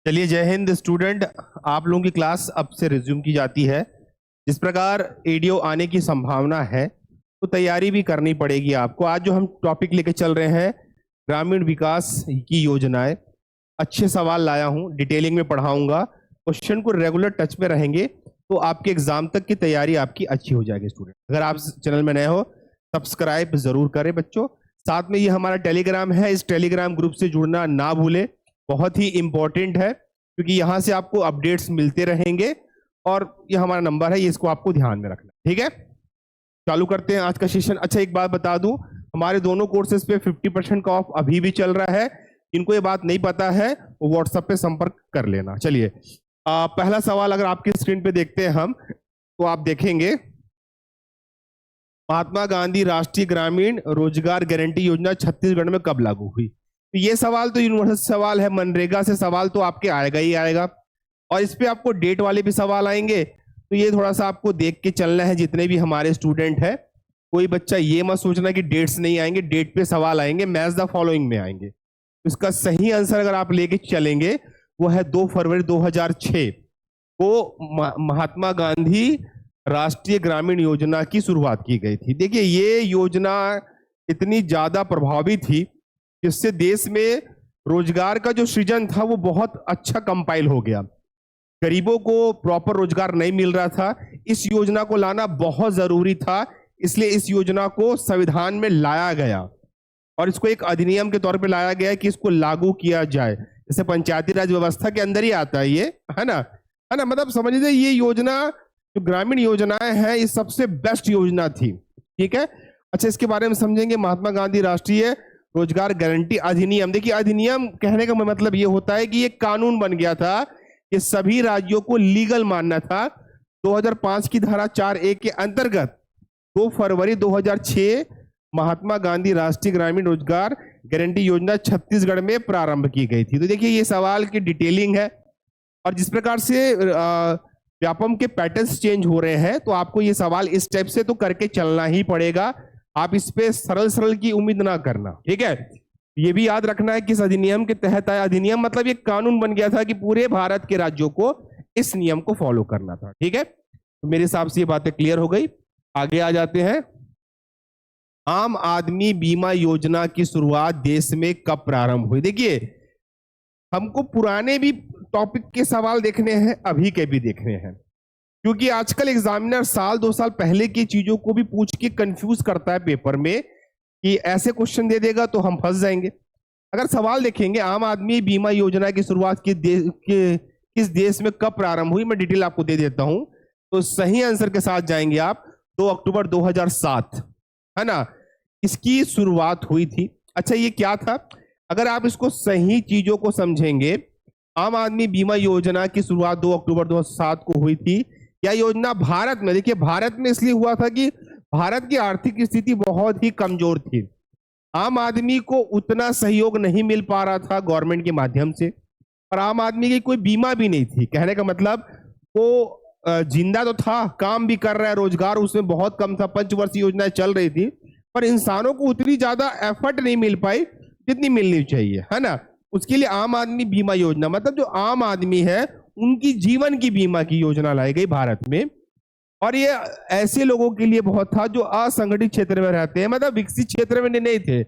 चलिए, जय हिंद स्टूडेंट। आप लोगों की क्लास अब से रिज्यूम की जाती है। जिस प्रकार एडीओ आने की संभावना है तो तैयारी भी करनी पड़ेगी आपको। आज जो हम टॉपिक लेके चल रहे हैं, ग्रामीण विकास की योजनाएं, अच्छे सवाल लाया हूं, डिटेलिंग में पढ़ाऊंगा। क्वेश्चन को रेगुलर टच में रहेंगे तो आपके एग्जाम तक की तैयारी आपकी अच्छी हो जाएगी। स्टूडेंट, अगर आप चैनल में नए हो सब्सक्राइब जरूर करें बच्चों। साथ में ये हमारा टेलीग्राम है, इस टेलीग्राम ग्रुप से जुड़ना ना भूलें, बहुत ही इंपॉर्टेंट है क्योंकि यहां से आपको अपडेट्स मिलते रहेंगे और ये हमारा नंबर है, ये इसको आपको ध्यान में रखना। ठीक है, चालू करते हैं आज का सेशन। अच्छा, एक बात बता दूं, हमारे दोनों कोर्सेज पे 50% का ऑफ अभी भी चल रहा है। इनको ये बात नहीं पता है वो व्हाट्सएप पे संपर्क कर लेना। चलिए, पहला सवाल अगर आपकी स्क्रीन पे देखते हैं हम, तो आप देखेंगे महात्मा गांधी राष्ट्रीय ग्रामीण रोजगार गारंटी योजना छत्तीसगढ़ में कब लागू हुई। तो ये सवाल तो यूनिवर्सल सवाल है, मनरेगा से सवाल तो आपके आएगा ही आएगा, और इस पे आपको डेट वाले भी सवाल आएंगे। तो ये थोड़ा सा आपको देख के चलना है। जितने भी हमारे स्टूडेंट है, कोई बच्चा ये मत सोचना कि डेट्स नहीं आएंगे, डेट पे सवाल आएंगे, मैच द फॉलोइंग में आएंगे। इसका सही आंसर अगर आप लेके चलेंगे वो है 2 फरवरी 2006 को महात्मा गांधी राष्ट्रीय ग्रामीण योजना की शुरुआत की गई थी। देखिए, ये योजना इतनी ज्यादा प्रभावी थी जिससे देश में रोजगार का जो सृजन था वो बहुत अच्छा कंपाइल हो गया। गरीबों को प्रॉपर रोजगार नहीं मिल रहा था, इस योजना को लाना बहुत जरूरी था, इसलिए इस योजना को संविधान में लाया गया और इसको एक अधिनियम के तौर पे लाया गया कि इसको लागू किया जाए। जैसे पंचायती राज व्यवस्था के अंदर ही आता है ये, है ना, है ना। मतलब समझ लीजिए ये योजना जो ग्रामीण योजनाएं हैं ये सबसे बेस्ट योजना थी। ठीक है, अच्छा, इसके बारे में समझेंगे। महात्मा गांधी राष्ट्रीय रोजगार गारंटी अधिनियम। देखिए, अधिनियम कहने का मतलब ये होता है कि ये कानून बन गया था कि सभी राज्यों को लीगल मानना था। 2005 की धारा 4A के अंतर्गत 2 फरवरी 2006 महात्मा गांधी राष्ट्रीय ग्रामीण रोजगार गारंटी योजना छत्तीसगढ़ में प्रारंभ की गई थी। तो देखिए, ये सवाल की डिटेलिंग है और जिस प्रकार से व्यापम के पैटर्न्स चेंज हो रहे हैं तो आपको ये सवाल इस टाइप से तो करके चलना ही पड़ेगा। आप इस पे सरल की उम्मीद ना करना। ठीक है, ये भी याद रखना है कि इस अधिनियम के तहत आया। अधिनियम मतलब ये कानून बन गया था कि पूरे भारत के राज्यों को इस नियम को फॉलो करना था। ठीक है, तो मेरे हिसाब से ये बातें क्लियर हो गई। आगे आ जाते हैं। आम आदमी बीमा योजना की शुरुआत देश में कब प्रारंभ हुई। देखिए, हमको पुराने भी टॉपिक के सवाल देखने हैं, अभी के भी देखने हैं, क्योंकि आजकल एग्जामिनर साल 2 साल पहले की चीजों को भी पूछ के कंफ्यूज करता है पेपर में कि ऐसे क्वेश्चन दे देगा तो हम फंस जाएंगे। अगर सवाल देखेंगे, आम आदमी बीमा योजना की शुरुआत किस देश में कब प्रारंभ हुई, मैं डिटेल आपको दे देता हूं। तो सही आंसर के साथ जाएंगे आप, 2 अक्टूबर 2007, है ना, इसकी शुरुआत हुई थी। अच्छा, ये क्या था, अगर आप इसको सही चीजों को समझेंगे, आम आदमी बीमा योजना की शुरुआत 2 अक्टूबर 2007 को हुई थी। यह योजना भारत में, देखिए भारत में इसलिए हुआ था कि भारत की आर्थिक स्थिति बहुत ही कमजोर थी। आम आदमी को उतना सहयोग नहीं मिल पा रहा था गवर्नमेंट के माध्यम से, और आम आदमी की कोई बीमा भी नहीं थी। कहने का मतलब वो जिंदा तो था, काम भी कर रहा है, रोजगार उसमें बहुत कम था, पंचवर्षीय योजनाएं चल रही थी, पर इंसानों को उतनी ज्यादा एफर्ट नहीं मिल पाई जितनी मिलनी चाहिए, है ना। उसके लिए आम आदमी बीमा योजना, मतलब जो आम आदमी है उनकी जीवन की बीमा की योजना लाई गई भारत में। और ये ऐसे लोगों के लिए बहुत था जो असंगठित क्षेत्र में रहते हैं, मतलब विकसित क्षेत्र में नहीं थे।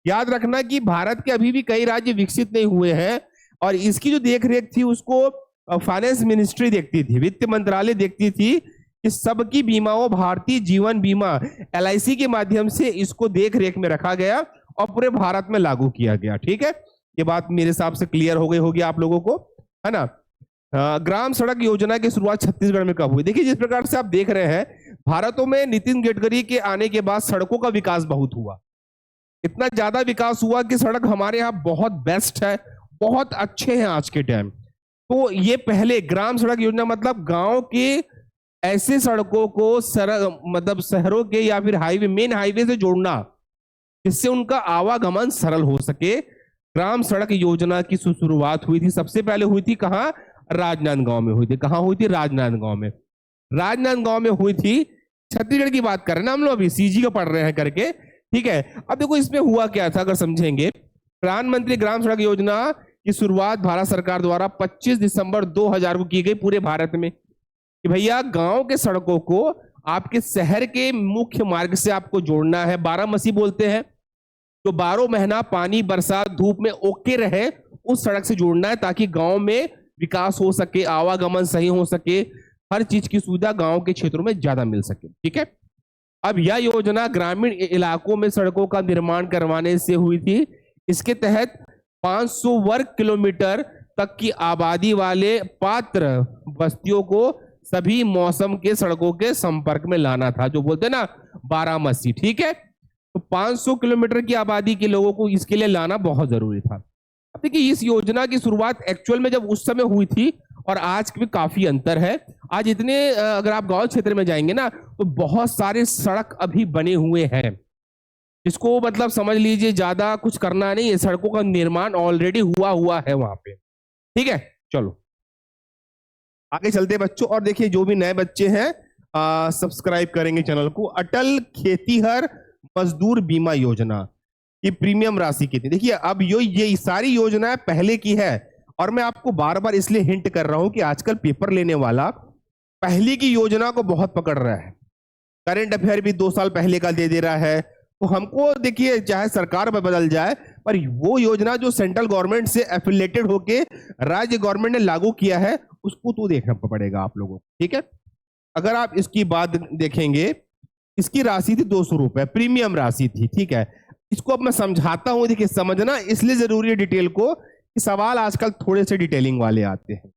याद रखना कि भारत के अभी भी कई राज्य विकसित नहीं हुए हैं, और इसकी जो देखरेख थी उसको फाइनेंस मिनिस्ट्री देखती थी, वित्त मंत्रालय देखती थी कि सबकी बीमाओं, भारतीय जीवन बीमा LIC के माध्यम से इसको देख रेख में रखा गया और पूरे भारत में लागू किया गया। ठीक है, ये बात मेरे हिसाब से क्लियर हो गई होगी आप लोगों को, है ना। ग्राम सड़क योजना की शुरुआत छत्तीसगढ़ में कब हुई। देखिए, जिस प्रकार से आप देख रहे हैं, भारतों में नितिन गडकरी के आने के बाद सड़कों का विकास बहुत हुआ, इतना ज्यादा विकास हुआ कि सड़क हमारे यहाँ बहुत बेस्ट है, बहुत अच्छे हैं आज के टाइम। तो ये पहले ग्राम सड़क योजना मतलब गांव के ऐसे सड़कों को मतलब शहरों के या फिर हाईवे, मेन हाईवे से जोड़ना, जिससे उनका आवागमन सरल हो सके। ग्राम सड़क योजना की शुरुआत हुई थी, सबसे पहले हुई थी कहाँ, राजनांदगांव में हुई थी। कहाँ हुई थी, राजनांदगांव में। राजनांदगांव में हुई थी, छत्तीसगढ़ की बात कर रहे हैं ना हम लोग, अभी CG का पढ़ रहे हैं करके। ठीक है, अब देखो इसमें हुआ क्या था, अगर समझेंगे, प्रधानमंत्री ग्राम सड़क योजना की शुरुआत भारत सरकार द्वारा 25 दिसंबर 2000 को की गई पूरे भारत में कि भैया गांव के सड़कों को आपके शहर के मुख्य मार्ग से आपको जोड़ना है। 12 बोलते हैं, तो 12 महीना पानी बरसात धूप में ओके रहे उस सड़क से जोड़ना है ताकि गांव में विकास हो सके, आवागमन सही हो सके, हर चीज की सुविधा गांव के क्षेत्रों में ज्यादा मिल सके। ठीक है, अब यह योजना ग्रामीण इलाकों में सड़कों का निर्माण करवाने से हुई थी। इसके तहत 500 वर्ग किलोमीटर तक की आबादी वाले पात्र बस्तियों को सभी मौसम के सड़कों के संपर्क में लाना था, जो बोलते हैं ना 12। ठीक है, तो 500 किलोमीटर की आबादी के लोगों को इसके लिए लाना बहुत जरूरी था। अब देखिए, इस योजना की शुरुआत एक्चुअल में जब उस समय हुई थी और आज में काफी अंतर है। आज इतने अगर आप गांव क्षेत्र में जाएंगे ना तो बहुत सारे सड़क अभी बने हुए हैं, जिसको मतलब समझ लीजिए ज्यादा कुछ करना नहीं है, सड़कों का निर्माण ऑलरेडी हुआ है वहां पे। ठीक है, चलो आगे चलते बच्चों। और देखिए, जो भी नए बच्चे हैं सब्सक्राइब करेंगे चैनल को। अटल खेतीहर मजदूर बीमा योजना की प्रीमियम राशि कितनी? देखिए, अब ये सारी योजनाएं पहले की है और मैं आपको बार बार इसलिए हिंट कर रहा हूं कि आजकल पेपर लेने वाला पहले की योजना को बहुत पकड़ रहा है। करंट अफेयर भी 2 साल पहले का दे रहा है। तो हमको देखिए, चाहे सरकार बदल जाए पर वो योजना जो सेंट्रल गवर्नमेंट से एफिलिएटेड होके राज्य गवर्नमेंट ने लागू किया है उसको तो देखना पड़ेगा आप लोगों को। ठीक है, अगर आप इसकी बात देखेंगे, इसकी राशि थी 200 रुपए, प्रीमियम राशि थी। ठीक है, इसको अब मैं समझाता हूं। देखिए, समझना इसलिए जरूरी है डिटेल को कि सवाल आजकल थोड़े से डिटेलिंग वाले आते हैं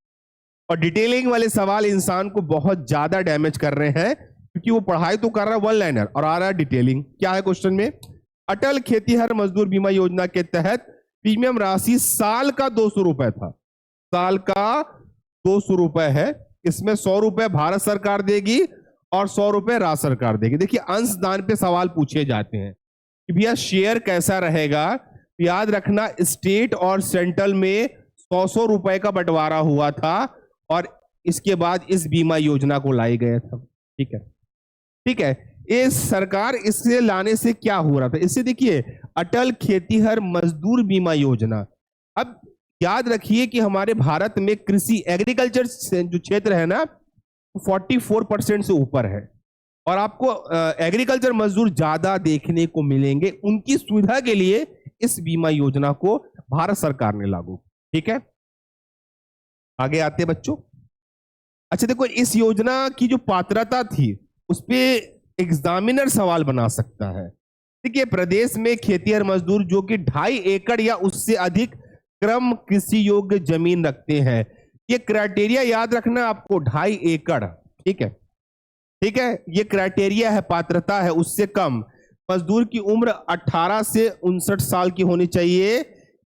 और डिटेलिंग वाले सवाल इंसान को बहुत ज्यादा डैमेज कर रहे हैं, क्योंकि वो पढ़ाई तो कर रहा है वन लाइनर और आ रहा है डिटेलिंग। क्या है क्वेश्चन में? अटल खेतीहर मजदूर बीमा योजना के तहत प्रीमियम राशि साल का 200 रुपए था। साल का 200 रुपए है, इसमें 100 रुपए भारत सरकार देगी और 100 रुपए राज्य सरकार देगी। देखिए, अंशदान पे सवाल पूछे जाते हैं कि भैया शेयर कैसा रहेगा। याद रखना, स्टेट और सेंट्रल में 100 रुपए का बंटवारा हुआ था और इसके बाद इस बीमा योजना को लाई गया था। ठीक है, ठीक है, ये सरकार इससे लाने से क्या हो रहा था? इससे देखिए, अटल खेतीहर मजदूर बीमा योजना। अब याद रखिए कि हमारे भारत में कृषि एग्रीकल्चर जो क्षेत्र है ना 44% से ऊपर है और आपको एग्रीकल्चर मजदूर ज्यादा देखने को मिलेंगे। उनकी सुविधा के लिए इस बीमा योजना को भारत सरकार ने लागू। ठीक है, आगे आते बच्चों। अच्छा देखो, इस योजना की जो पात्रता थी उस पे एग्जामिनर सवाल बना सकता है। देखिए, प्रदेश में खेतीहर मजदूर जो कि 2.5 एकड़ या उससे अधिक क्रम कृषि योग्य जमीन रखते हैं, ये क्राइटेरिया याद रखना आपको, 2.5 एकड़। ठीक है, ठीक है, ये क्राइटेरिया है, पात्रता है। उससे कम मजदूर की उम्र 18 से 59 साल की होनी चाहिए,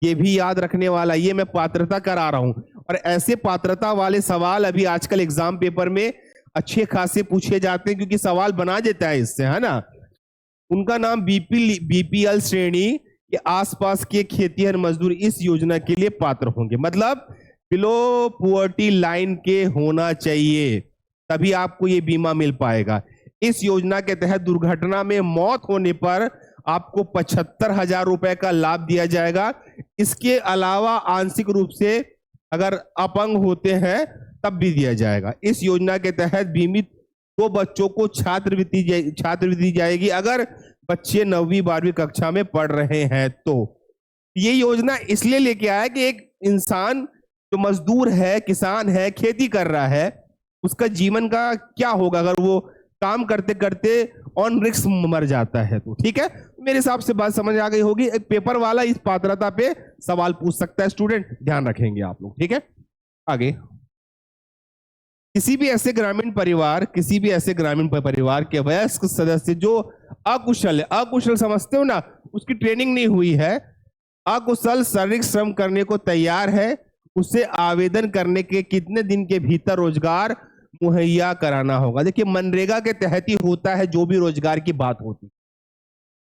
ये भी याद रखने वाला। ये मैं पात्रता करा रहा हूं और ऐसे पात्रता वाले सवाल अभी आजकल एग्जाम पेपर में अच्छे खासे पूछे जाते हैं, क्योंकि सवाल बना देता है इससे, है ना। उनका नाम बीपीएल श्रेणी के आसपास के खेतीहर मजदूर इस योजना के लिए पात्र होंगे। मतलब बिलो पुअर्टी लाइन के होना चाहिए, तभी आपको ये बीमा मिल पाएगा। इस योजना के तहत दुर्घटना में मौत होने पर आपको 75,000 रुपए का लाभ दिया जाएगा। इसके अलावा आंशिक रूप से अगर अपंग होते हैं तब भी दिया जाएगा। इस योजना के तहत बीमित 2 बच्चों को छात्रवृत्ति दी जाएगी अगर बच्चे 9वीं 12वीं कक्षा में पढ़ रहे हैं। तो ये योजना इसलिए लेके आया कि एक इंसान जो मजदूर है, किसान है, खेती कर रहा है, उसका जीवन का क्या होगा अगर वो काम करते करते ऑन रिस्क मर जाता है। तो ठीक है, मेरे हिसाब से बात समझ आ गई होगी। एक पेपर वाला इस पात्रता पे सवाल पूछ सकता है, स्टूडेंट ध्यान रखेंगे आप लोग। ठीक है, आगे। किसी भी ऐसे ग्रामीण परिवार के वयस्क सदस्य जो अकुशल है, अकुशल समझते हो ना, उसकी ट्रेनिंग नहीं हुई है, अकुशल शारीरिक श्रम करने को तैयार है, उसे आवेदन करने के कितने दिन के भीतर रोजगार मुहैया कराना होगा। देखिए, मनरेगा के तहत ही होता है जो भी रोजगार की बात होती।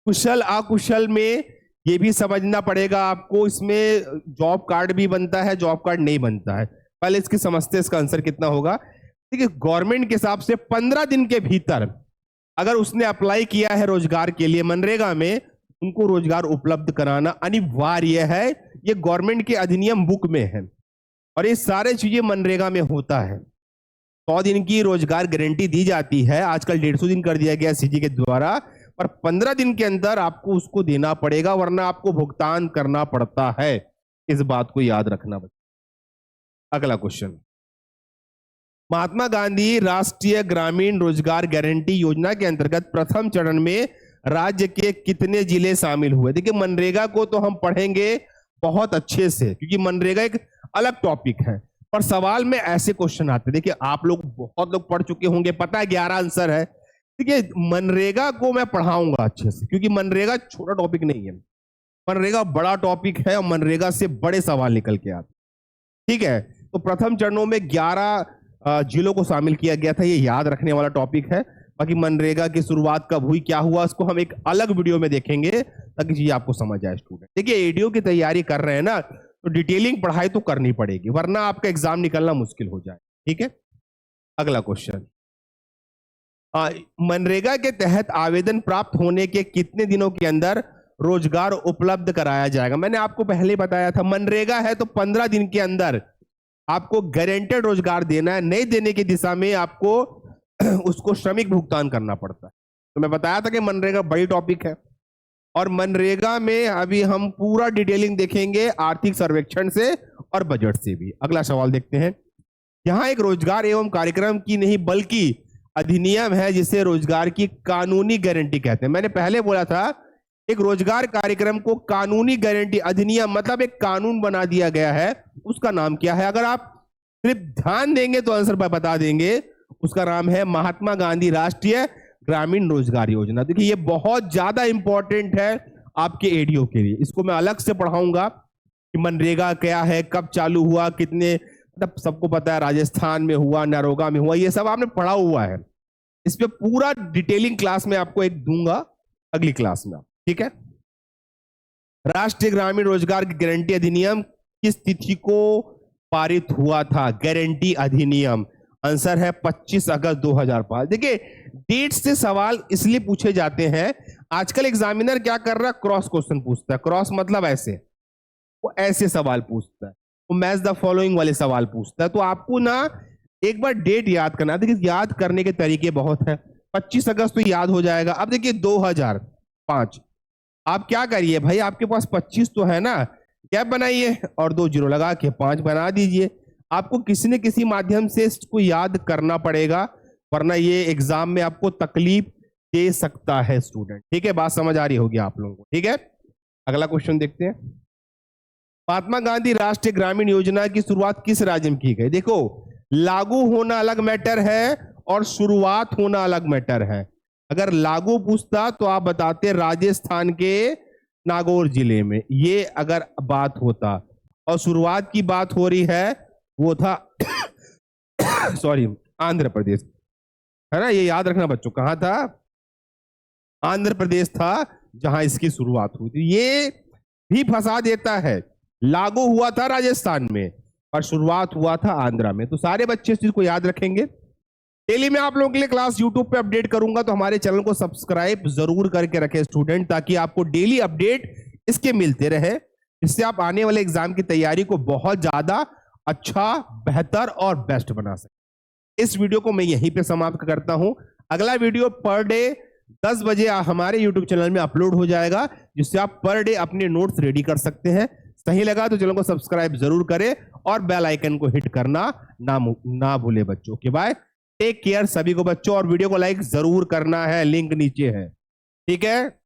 कुशल अकुशल में ये भी समझना पड़ेगा आपको, इसमें जॉब कार्ड भी बनता है, जॉब कार्ड नहीं बनता है। पहले इसकी समझते, इसका आंसर कितना होगा। देखिए, गवर्नमेंट के हिसाब से 15 दिन के भीतर अगर उसने अप्लाई किया है रोजगार के लिए मनरेगा में, उनको रोजगार उपलब्ध कराना अनिवार्य है। ये गवर्नमेंट के अधिनियम बुक में है और ये सारे चीजें मनरेगा में होता है। 100 दिन की रोजगार गारंटी दी जाती है, आजकल 150 दिन कर दिया गया सीजी के द्वारा, पर 15 दिन के अंदर आपको उसको देना पड़ेगा, वरना आपको भुगतान करना पड़ता है। इस बात को याद रखना बच्चों। अगला क्वेश्चन, महात्मा गांधी राष्ट्रीय ग्रामीण रोजगार गारंटी योजना के अंतर्गत प्रथम चरण में राज्य के कितने जिले शामिल हुए? देखिए, मनरेगा को तो हम पढ़ेंगे बहुत अच्छे से, क्योंकि मनरेगा एक अलग टॉपिक है, पर सवाल में ऐसे क्वेश्चन आते हैं। देखिए, आप लोग बहुत लोग पढ़ चुके होंगे, पता है 11 आंसर है। देखिए, मनरेगा को मैं पढ़ाऊंगा अच्छे से, क्योंकि मनरेगा छोटा टॉपिक नहीं है, मनरेगा बड़ा टॉपिक है और मनरेगा से बड़े सवाल निकल के आते। ठीक है, तो प्रथम चरणों में 11 जिलों को शामिल किया गया था, ये याद रखने वाला टॉपिक है। बाकी मनरेगा की शुरुआत कब हुई, क्या हुआ, उसको हम एक अलग वीडियो में देखेंगे, ताकि चीज आपको समझ आए स्टूडेंट। देखिए, एडीओ की तैयारी कर रहे हैं ना, तो डिटेलिंग पढ़ाई तो करनी पड़ेगी, वरना आपका एग्जाम निकलना मुश्किल हो जाए। ठीक है, अगला क्वेश्चन, मनरेगा के तहत आवेदन प्राप्त होने के कितने दिनों के अंदर रोजगार उपलब्ध कराया जाएगा? मैंने आपको पहले बताया था, मनरेगा है तो 15 दिन के अंदर आपको गारंटेड रोजगार देना है, नहीं देने की दिशा में आपको उसको श्रमिक भुगतान करना पड़ता है। तो मैं बताया था कि मनरेगा बड़ी टॉपिक है, और मनरेगा में अभी हम पूरा डिटेलिंग देखेंगे आर्थिक सर्वेक्षण से और बजट से भी। अगला सवाल देखते हैं, यहां एक रोजगार एवं कार्यक्रम की नहीं बल्कि अधिनियम है जिसे रोजगार की कानूनी गारंटी कहते हैं। मैंने पहले बोला था, एक रोजगार कार्यक्रम को कानूनी गारंटी, अधिनियम मतलब एक कानून बना दिया गया है, उसका नाम क्या है? अगर आप सिर्फ ध्यान देंगे तो आंसर बता देंगे, उसका नाम है महात्मा गांधी राष्ट्रीय ग्रामीण रोजगार योजना। देखिए, ये बहुत ज्यादा इंपॉर्टेंट है आपके एडीओ के लिए, इसको मैं अलग से पढ़ाऊंगा कि मनरेगा क्या है, कब चालू हुआ, कितने, मतलब सबको पता है राजस्थान में हुआ, नरोगा में हुआ, ये सब आपने पढ़ा हुआ है। इस पे पूरा डिटेलिंग क्लास में आपको एक दूंगा अगली क्लास में। ठीक है, राष्ट्रीय ग्रामीण रोजगार की गारंटी अधिनियम किस तिथि को पारित हुआ था? गारंटी अधिनियम, आंसर है 25 अगस्त 2005। देखिए, डेट से सवाल इसलिए पूछे जाते हैं, आजकल एग्जामिनर क्या कर रहा है, क्रॉस क्वेश्चन पूछता है। क्रॉस मतलब ऐसे, वो ऐसे सवाल पूछता है, वो मैच द फॉलोइंग वाले सवाल पूछता है। तो आपको ना एक बार डेट याद करना। देखिए, याद करने के तरीके बहुत है, 25 अगस्त तो याद हो जाएगा। अब देखिए 2005, आप क्या करिए भाई, आपके पास 25 तो है ना, गैप बनाइए और 2 जीरो लगा के 5 बना दीजिए। आपको किसी न किसी माध्यम से इसको याद करना पड़ेगा, वरना ये एग्जाम में आपको तकलीफ दे सकता है स्टूडेंट। ठीक है, बात समझ आ रही होगी आप लोगों को। ठीक है, अगला क्वेश्चन देखते हैं, महात्मा गांधी राष्ट्रीय ग्रामीण योजना की शुरुआत किस राज्य में की गई? देखो, लागू होना अलग मैटर है और शुरुआत होना अलग मैटर है। अगर लागू पूछता तो आप बताते राजस्थान के नागौर जिले में, ये अगर बात होता, और शुरुआत की बात हो रही है वो था सॉरी, आंध्र प्रदेश, है ना, ये याद रखना बच्चों, कहां था? आंध्र प्रदेश था जहां इसकी शुरुआत हुई थी। ये भी फंसा देता है, लागू हुआ था राजस्थान में और शुरुआत हुआ था आंध्रा में। तो सारे बच्चे इस चीज को याद रखेंगे। डेली मैं आप लोगों के लिए क्लास यूट्यूब पे अपडेट करूंगा, तो हमारे चैनल को सब्सक्राइब जरूर करके रखें स्टूडेंट, ताकि आपको डेली अपडेट इसके मिलते रहे, इससे आप आने वाले एग्जाम की तैयारी को बहुत ज्यादा अच्छा, बेहतर और बेस्ट बना सकें। इस वीडियो को मैं यहीं पे समाप्त करता हूं। अगला वीडियो पर डे 10 बजे हमारे यूट्यूब चैनल में अपलोड हो जाएगा, जिससे आप पर डे अपने नोट्स रेडी कर सकते हैं। सही लगा तो चैनल को सब्सक्राइब जरूर करें और बेल आइकन को हिट करना ना भूले बच्चों। के बाय, टेक केयर सभी को बच्चों, और वीडियो को लाइक जरूर करना है, लिंक नीचे है। ठीक है।